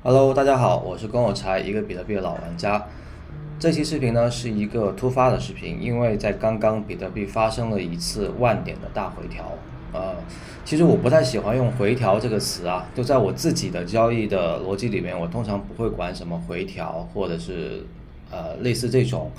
Hello，大家好，我是跟我柴，一个比特币的老玩家。这期视频呢是一个突发的视频，因为在刚刚比特币发生了一次万点的大回调。其实我不太喜欢用回调这个词啊，就在我自己的交易的逻辑里面，我通常不会管什么回调或者是类似这种。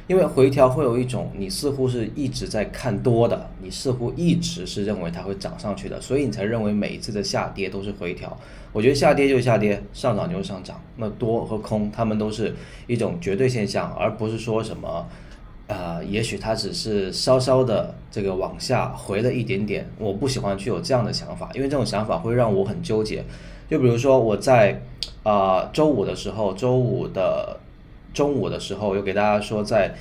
因为回调会有一种你似乎是一直在看多的，你似乎一直是认为它会涨上去的，所以你才认为每一次的下跌都是回调。我觉得下跌就是下跌，上涨就是上涨，那多和空它们都是一种绝对现象，而不是说什么也许它只是稍稍的这个往下回了一点点。我不喜欢去有这样的想法，因为这种想法会让我很纠结。就比如说我在周五的时候，周五的中午的时候，有给大家说在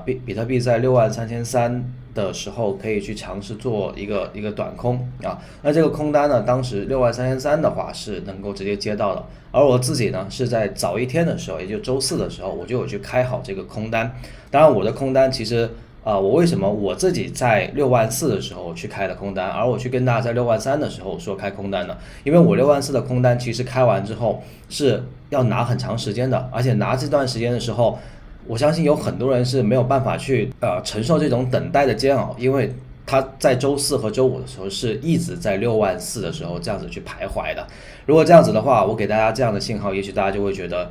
比特币在63300的时候，可以去尝试做一个短空啊。那这个空单呢，当时63300的话是能够直接接到的，而我自己呢是在早一天的时候，也就周四的时候，我就有去开好这个空单。当然，我的空单其实我为什么我自己在64000的时候去开了空单，而我去跟大家在63000的时候说开空单呢？因为我64000的空单其实开完之后是要拿很长时间的，而且拿这段时间的时候，我相信有很多人是没有办法去承受这种等待的煎熬，因为他在周四和周五的时候是一直在64000的时候这样子去徘徊的。如果这样子的话，我给大家这样的信号，也许大家就会觉得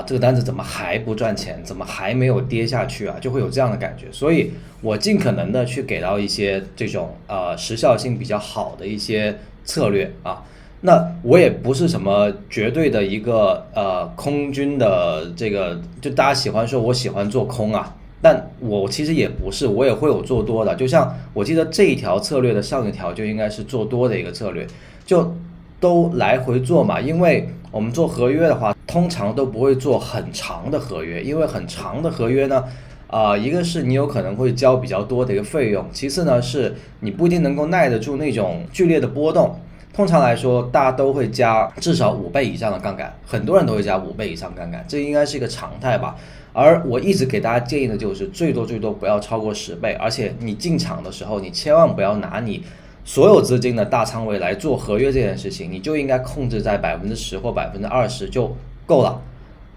这个单子怎么还不赚钱，怎么还没有跌下去啊，就会有这样的感觉。所以我尽可能的去给到一些这种时效性比较好的一些策略啊。那我也不是什么绝对的一个空军的这个，就大家喜欢说我喜欢做空啊，但我其实也不是，我也会有做多的。就像我记得这一条策略的上一条就应该是做多的一个策略，就都来回做嘛。因为我们做合约的话，通常都不会做很长的合约，因为很长的合约呢，一个是你有可能会交比较多的一个费用，其次呢是你不一定能够耐得住那种剧烈的波动。通常来说，大家都会加至少5倍以上的杠杆，很多人都会加5倍以上杠杆，这应该是一个常态吧。而我一直给大家建议的就是最多不要超过10倍，而且你进场的时候，你千万不要拿你所有资金的大仓位来做合约这件事情，你就应该控制在10%或20%就够了。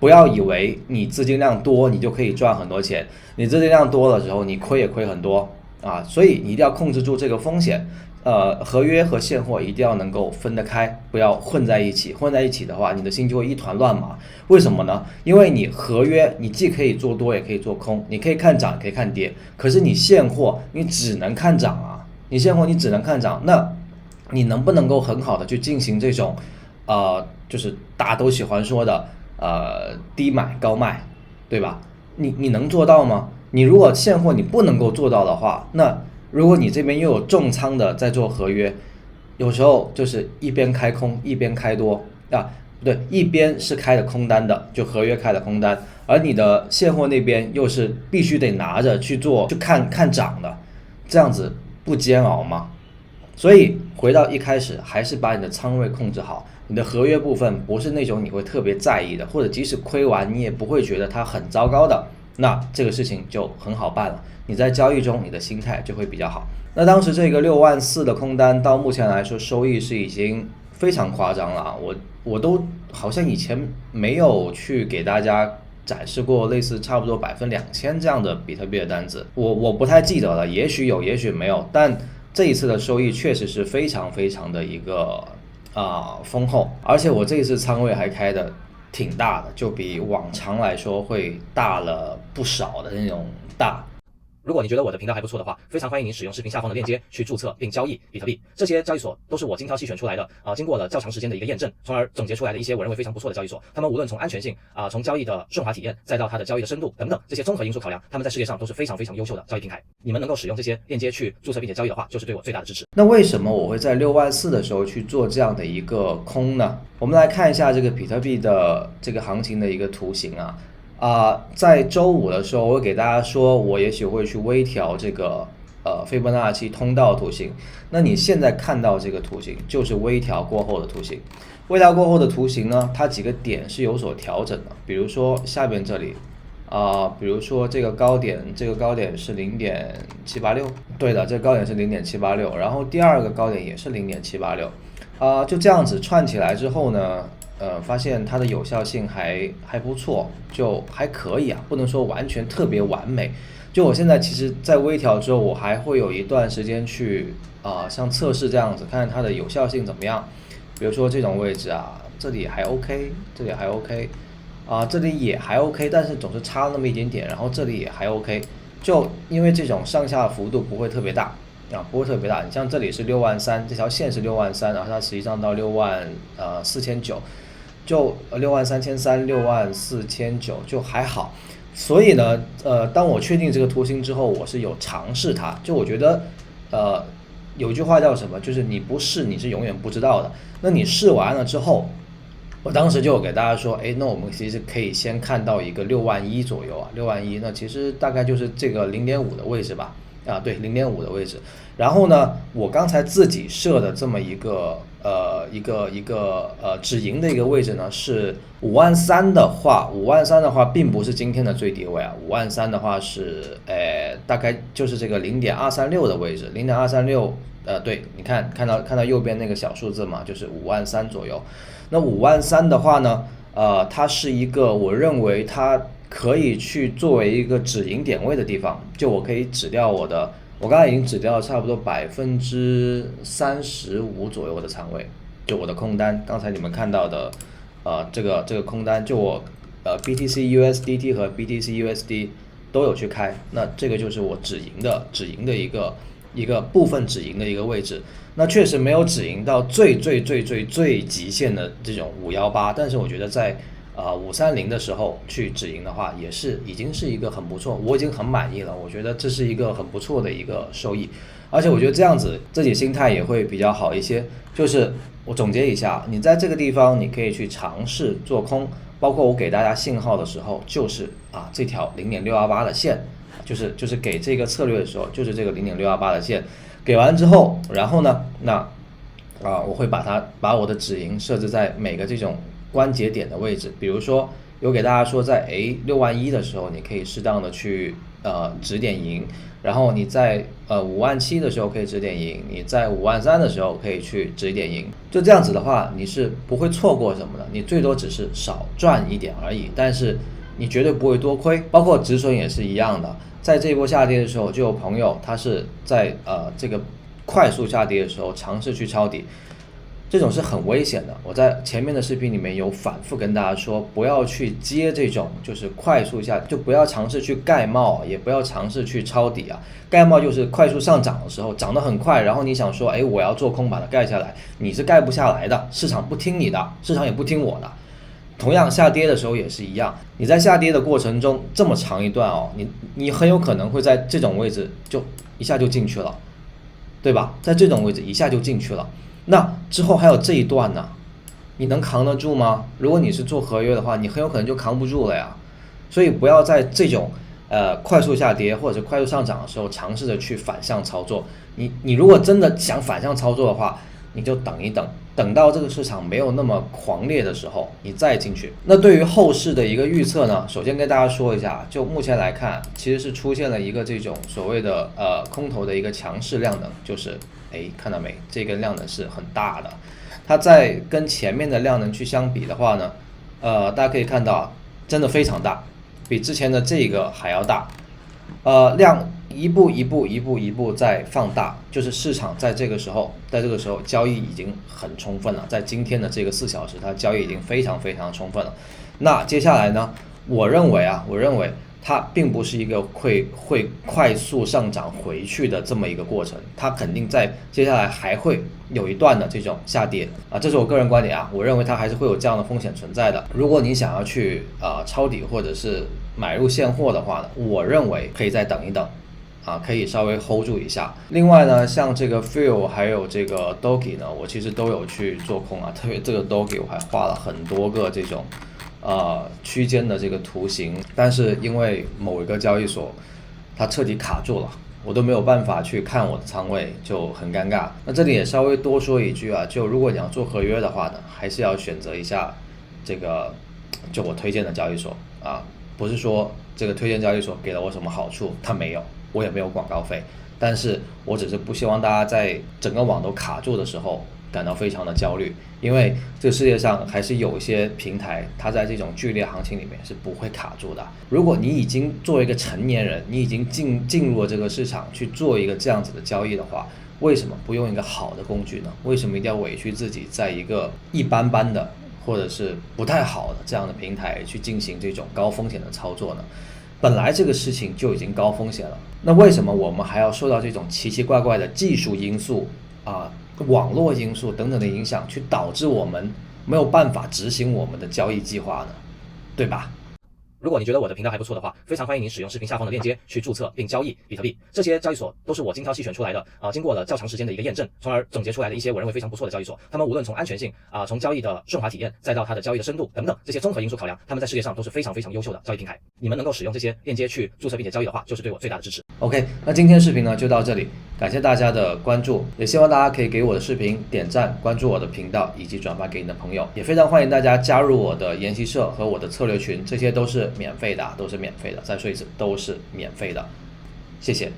不要以为你资金量多，你就可以赚很多钱，你资金量多了之后，你亏也亏很多啊，所以你一定要控制住这个风险。合约和现货一定要能够分得开，不要混在一起。混在一起的话，你的心就会一团乱麻。为什么呢？因为你合约你既可以做多也可以做空，你可以看涨也可以看跌，可是你现货你只能看涨啊，你现货你只能看涨，那你能不能够很好的去进行这种就是大家都喜欢说的低买高卖，对吧？你能做到吗？你如果现货你不能够做到的话，那如果你这边又有重仓的在做合约，有时候就是一边开空一边开多不对，一边是开的空单的，就合约开的空单，而你的现货那边又是必须得拿着去做，去看看涨的，这样子不煎熬吗？所以回到一开始，还是把你的仓位控制好，你的合约部分不是那种你会特别在意的，或者即使亏完你也不会觉得它很糟糕的，那这个事情就很好办了。你在交易中你的心态就会比较好。那当时这个64000的空单到目前来说收益是已经非常夸张了，我都好像以前没有去给大家展示过类似差不多2000%这样的比特币的单子，我不太记得了，也许有也许没有，但这一次的收益确实是非常非常的一个丰厚，而且我这一次仓位还开的挺大的，就比往常来说会大了不少的那种大。如果你觉得我的频道还不错的话，非常欢迎您使用视频下方的链接去注册并交易比特币。这些交易所都是我精挑细选出来的，经过了较长时间的一个验证，从而总结出来的一些我认为非常不错的交易所。他们无论从安全性从交易的顺滑体验，再到它的交易的深度等等这些综合因素考量，他们在世界上都是非常非常优秀的交易平台。你们能够使用这些链接去注册并且交易的话，就是对我最大的支持。那为什么我会在64000的时候去做这样的一个空呢？我们来看一下这个比特币的这个行情的一个图形在周五的时候，我会给大家说，我也许会去微调这个斐波那契通道图形。那你现在看到这个图形，就是微调过后的图形。微调过后的图形呢，它几个点是有所调整的。比如说下边这里比如说这个高点是0.786，对的，这个高点是0.786，然后第二个高点也是0.786，就这样子串起来之后呢，发现它的有效性还不错，就还可以啊，不能说完全特别完美。就我现在其实，在微调之后，我还会有一段时间去像测试这样子，看看它的有效性怎么样。比如说这种位置啊，这里还 OK， 这里还 OK，这里也还 OK， 但是总是差那么一点点，然后这里也还 OK， 就因为这种上下幅度不会特别大不会特别大。你像这里是63000，这条线是63000，然后它实际上到64900，就63300、64900就还好。所以呢，当我确定这个图形之后，我是有尝试它。就我觉得，有一句话叫什么？就是你不试你是永远不知道的。那你试完了之后，我当时就给大家说，那我们其实可以先看到一个61000左右啊，61000，那其实大概就是这个0.5的位置吧，对，0.5的位置。然后呢，我刚才自己设的这么一个止盈的一个位置呢，是53000的话，53000的话并不是今天的最低位啊，53000的话是大概就是这个0.236的位置，0.236。对，你看到右边那个小数字嘛，就是53000左右。那53000的话呢，它是一个我认为它可以去作为一个止盈点位的地方，就我可以止掉我刚才已经止掉了差不多35%左右的仓位，就我的空单。刚才你们看到的，这个空单，就我BTC USDT 和 BTC USD 都有去开，那这个就是我止盈的一个部分止盈的一个位置。那确实没有止盈到最极限的这种518，但是我觉得在530的时候去止盈的话，也是已经是一个很不错，我已经很满意了。我觉得这是一个很不错的一个收益，而且我觉得这样子自己心态也会比较好一些。就是我总结一下，你在这个地方你可以去尝试做空，包括我给大家信号的时候，就是这条0.618的线，就是给这个策略的时候，就是这个0.618的线给完之后，然后呢，我会把我的止盈设置在每个这种关节点的位置。比如说有给大家说在61000的时候，你可以适当的去止点盈，然后你在57000的时候可以止点盈，你在53000的时候可以去止点盈。就这样子的话，你是不会错过什么的，你最多只是少赚一点而已，但是你绝对不会多亏。包括止损也是一样的，在这一波下跌的时候，就有朋友他是在这个快速下跌的时候尝试去抄底，这种是很危险的。我在前面的视频里面有反复跟大家说，不要去接这种就是快速下，就不要尝试去盖帽，也不要尝试去抄底啊。盖帽就是快速上涨的时候，涨得很快，然后你想说，我要做空把它盖下来，你是盖不下来的，市场不听你的，市场也不听我的。同样下跌的时候也是一样，你在下跌的过程中这么长一段你很有可能会在这种位置就一下就进去了，对吧？在这种位置一下就进去了。那之后还有这一段呢，你能扛得住吗？如果你是做合约的话，你很有可能就扛不住了呀。所以不要在这种快速下跌或者快速上涨的时候尝试着去反向操作。你如果真的想反向操作的话，你就等一等，等到这个市场没有那么狂烈的时候你再进去。那对于后市的一个预测呢，首先跟大家说一下，就目前来看其实是出现了一个这种所谓的空头的一个强势量能，就是看到没，这根量能是很大的。它在跟前面的量能去相比的话呢，大家可以看到真的非常大，比之前的这个还要大。量一步在放大，就是市场在这个时候交易已经很充分了，在今天的这个4小时它交易已经非常充分了。那接下来呢，我认为它并不是一个会快速上涨回去的这么一个过程，它肯定在接下来还会有一段的这种下跌这是我个人观点我认为它还是会有这样的风险存在的。如果你想要去抄底或者是买入现货的话呢，我认为可以再等一等可以稍微 hold 住一下。另外呢，像这个 Feel 还有这个 Doge 呢，我其实都有去做空特别这个 Doge 我还画了很多个这种区间的这个图形，但是因为某一个交易所它彻底卡住了，我都没有办法去看我的仓位，就很尴尬。那这里也稍微多说一句就如果你要做合约的话呢，还是要选择一下这个就我推荐的交易所不是说这个推荐交易所给了我什么好处，它没有，我也没有广告费，但是我只是不希望大家在整个网都卡住的时候感到非常的焦虑，因为这个世界上还是有一些平台，它在这种剧烈行情里面是不会卡住的。如果你已经作为一个成年人，你已经进入了这个市场去做一个这样子的交易的话，为什么不用一个好的工具呢？为什么一定要委屈自己在一个一般般的或者是不太好的这样的平台去进行这种高风险的操作呢？本来这个事情就已经高风险了，那为什么我们还要受到这种奇奇怪怪的技术因素网络因素等等的影响，去导致我们没有办法执行我们的交易计划呢？对吧？如果你觉得我的频道还不错的话，非常欢迎您使用视频下方的链接去注册并交易比特币。这些交易所都是我精挑细选出来的经过了较长时间的一个验证，从而总结出来的一些我认为非常不错的交易所。他们无论从安全性从交易的顺滑体验，再到它的交易的深度等等这些综合因素考量，他们在世界上都是非常非常优秀的交易平台。你们能够使用这些链接去注册并且交易的话，就是对我最大的支持。OK， 那今天视频呢就到这里，感谢大家的关注，也希望大家可以给我的视频点赞、关注我的频道以及转发给你的朋友，也非常欢迎大家加入我的研习社和我的策略群，这些都是免费的，再说一次，都是免费的，谢谢。